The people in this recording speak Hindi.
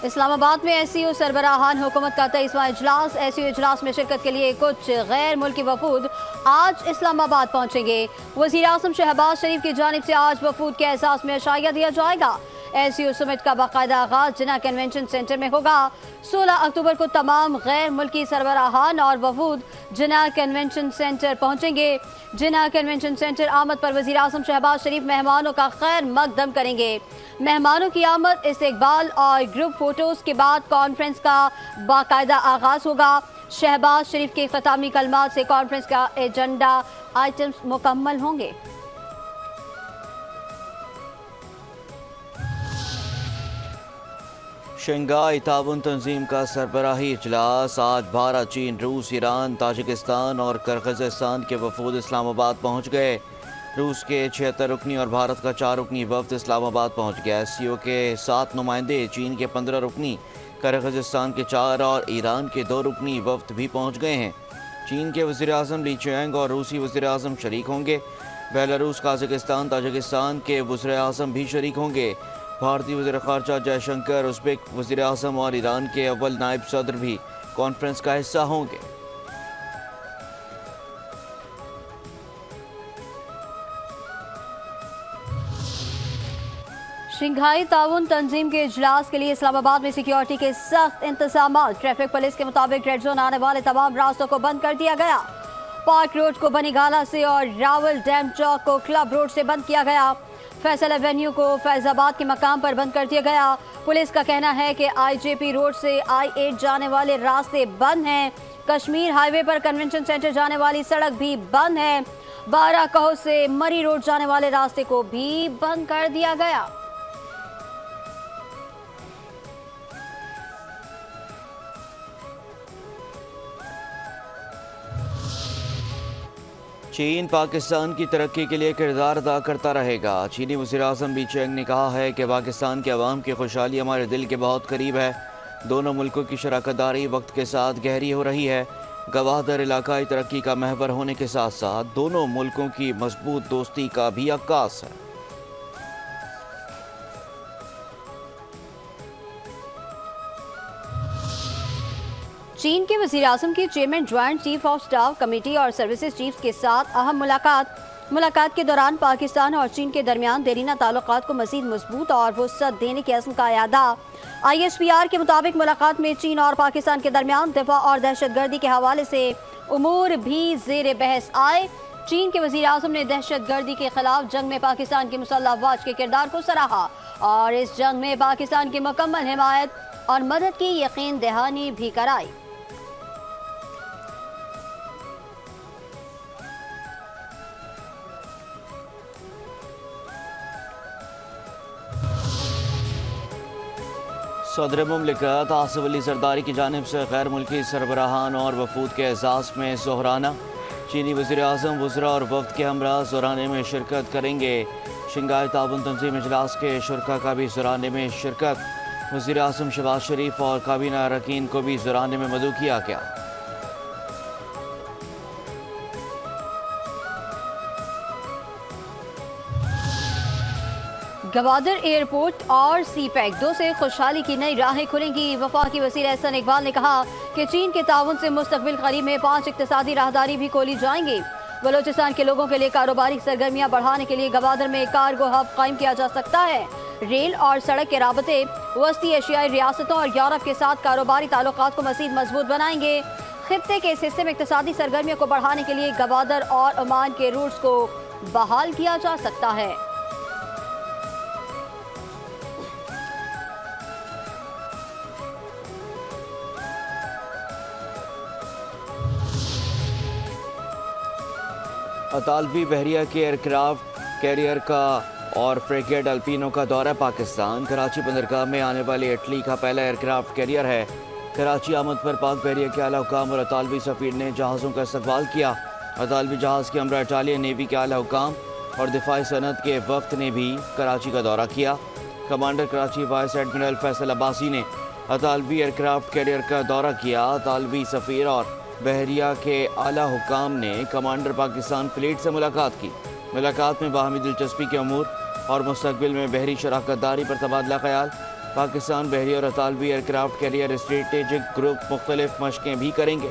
इस्लामाबाद में एससीओ सरबराहान हुकूमत का 23वां इजलास। एससीओ इजलास में शिरकत के लिए कुछ गैर मुल्की वफूद आज इस्लामाबाद पहुंचेंगे। वज़ीर आज़म शहबाज शरीफ की जानिब से आज वफूद के एहसास में अशाइया दिया जाएगा। एससीओ समिट का बाकायदा आगाज जिना कन्वेंशन सेंटर में होगा। 16 अक्टूबर को तमाम गैर मुल्की सरबराहान और वफूद जिना कन्वेंशन सेंटर पहुंचेंगे। जिना कन्वेंशन सेंटर आमद पर वज़ीर आज़म शहबाज शरीफ मेहमानों का खैर मकदम करेंगे। मेहमानों की आमद, इस्तकबाल और ग्रुप फोटोज के बाद कॉन्फ्रेंस का बाकायदा आगाज होगा। शहबाज शरीफ के ख़तामी कलमात से कॉन्फ्रेंस का एजेंडा आइटम्स मुकम्मल होंगे। शंघाई ताउन तंजीम का सरबराही इजलास आज भारत, चीन, रूस, ईरान, ताजिकिस्तान और किर्गिज़स्तान के वफूद इस्लामाबाद पहुँच गए। रूस के 76 रुकनी और भारत का 4 रुकनी वफ्द इस्लामाबाद पहुँच गया। एससीओ के 7 नुमाइंदे, चीन के 15 रुकनी, किर्गिज़स्तान के 4 और ईरान के 2 रुकनी वफ्द भी पहुँच गए हैं। चीन के वज़ीर आज़म ली चियांग और रूसी वज़ीर आज़म शरीक होंगे। बेलारूस, काज़ाकिस्तान, ताजिकिस्तान के वज़ीर आज़म भी शरीक होंगे। भारतीय वज़ीर ख़ारजा जयशंकर, उज़्बेक वज़ीर आज़म और ईरान के अव्वल नायब सदर भी कॉन्फ्रेंस का हिस्सा होंगे। शंघाई ताउन तंजीम के इजलास के लिए इस्लामाबाद में सिक्योरिटी के सख्त इंतजाम। ट्रैफिक पुलिस के मुताबिक रेड जोन आने वाले तमाम रास्तों को बंद कर दिया गया। पार्क रोड को बनीगाला से और रावल डैम चौक को क्लब रोड से बंद किया गया। फैसल एवेन्यू को फैजाबाद के मकाम पर बंद कर दिया गया। पुलिस का कहना है कि आईजेपी रोड से I8 जाने वाले रास्ते बंद हैं। कश्मीर हाईवे पर कन्वेंशन सेंटर जाने वाली सड़क भी बंद है। 12 कहो से मरी रोड जाने वाले रास्ते को भी बंद कर दिया गया। चीन पाकिस्तान की तरक्की के लिए किरदार अदा करता रहेगा। चीनी वज़ीर आज़म ली चियांग ने कहा है कि पाकिस्तान के अवाम की खुशहाली हमारे दिल के बहुत करीब है। दोनों मुल्कों की शराकतदारी वक्त के साथ गहरी हो रही है। गवादर इलाकाई तरक्की का महवर होने के साथ साथ दोनों मुल्कों की मजबूत दोस्ती का भी अक्कास है। चीन के वज़ीर आज़म की chairman joint chief of staff committee और सर्विसेज चीफ के साथ अहम मुलाकात के दौरान पाकिस्तान और चीन के दरमियान देरीना ताल्लुकात को मज़ीद मजबूत और वुसअत देने के अज़्म का यादा। ISPR के मुताबिक मुलाकात में चीन और पाकिस्तान के दरमियान दिफा और दहशतगर्दी के हवाले से उमूर भी ज़ेर बहस आए। चीन के वज़ीर आज़म ने दहशतगर्दी के खिलाफ जंग में पाकिस्तान की मुसल्लह अफवाज के किरदार को सराहा और इस जंग में पाकिस्तान की मुकम्मल हिमायत और मदद की यकीन दहानी भी कराई। सदर मुमलिकत आसिफ अली जरदारी की जानिब से गैर मुल्की सरबराहान और वफूद के एजाज़ में ज़ोहराना। चीनी वज़ीर आज़म वज़रा और वफ्द के हमरा ज़ोहराने में शिरकत करेंगे। शंघाई ताउन तंजीम इजलास के शुरका का भी ज़ोहराने में शिरकत। वज़ीर आज़म शहबाज शरीफ और काबीना अरकान को भी ज़ोहराने में मदऊ किया गया। गवादर एयरपोर्ट और CPEC 2 से खुशहाली की नई राहें खुलेंगी। वफाकी वज़ीर एहसन इकबाल ने कहा कि चीन के ताउन से मुस्तक़बिल करीब में 5 इक़्तिसादी राहदारी भी खोली जाएंगी। बलोचिस्तान के लोगों के लिए कारोबारी सरगर्मियाँ बढ़ाने के लिए गवादर में कार्गो हब कायम किया जा सकता है। रेल और सड़क के राबते वस्ती एशियाई रियासतों और यूरोप के साथ कारोबारी ताल्लुकात को मज़ीद मजबूत बनाएंगे। खित्ते के इस हिस्से में इक़्तिसादी सरगर्मियों को बढ़ाने के लिए गवादर और ओमान के रूट्स को बहाल किया जा सकता है। अतालवी बहरिया के एयरक्राफ्ट कैरियर का और फ्रिगेट अल्पिनो का दौरा पाकिस्तान। कराची बंदरगाह में आने वाली इटली का पहला एयरक्राफ्ट कैरियर है। कराची आमद पर पाक बहरिया के आला हुकाम और अतालवी सफ़ीर ने जहाज़ों का इस्तकबाल किया। अतालवी जहाज़ के हमरा इटालियन नेवी के आला हुकाम और दिफाई सनत के वफ्द ने भी कराची का दौरा किया। Commander Karachi vice admiral Faisal Abbasi ने अतालवी एयरक्राफ्ट कैरियर का दौरा किया। अतालवी सफ़ीर और बहरिया के आला हुकाम ने कमांडर पाकिस्तान फ्लीट से मुलाकात की। मुलाकात में बाहमी दिलचस्पी के अमूर और मुस्तकबिल में बहरी शराकतदारी पर तबादला ख्याल। पाकिस्तान बहरी और अतालवी एयरक्राफ्ट कैरियर स्ट्रेटेजिक ग्रुप मुख्तलिफ मशकें भी करेंगे।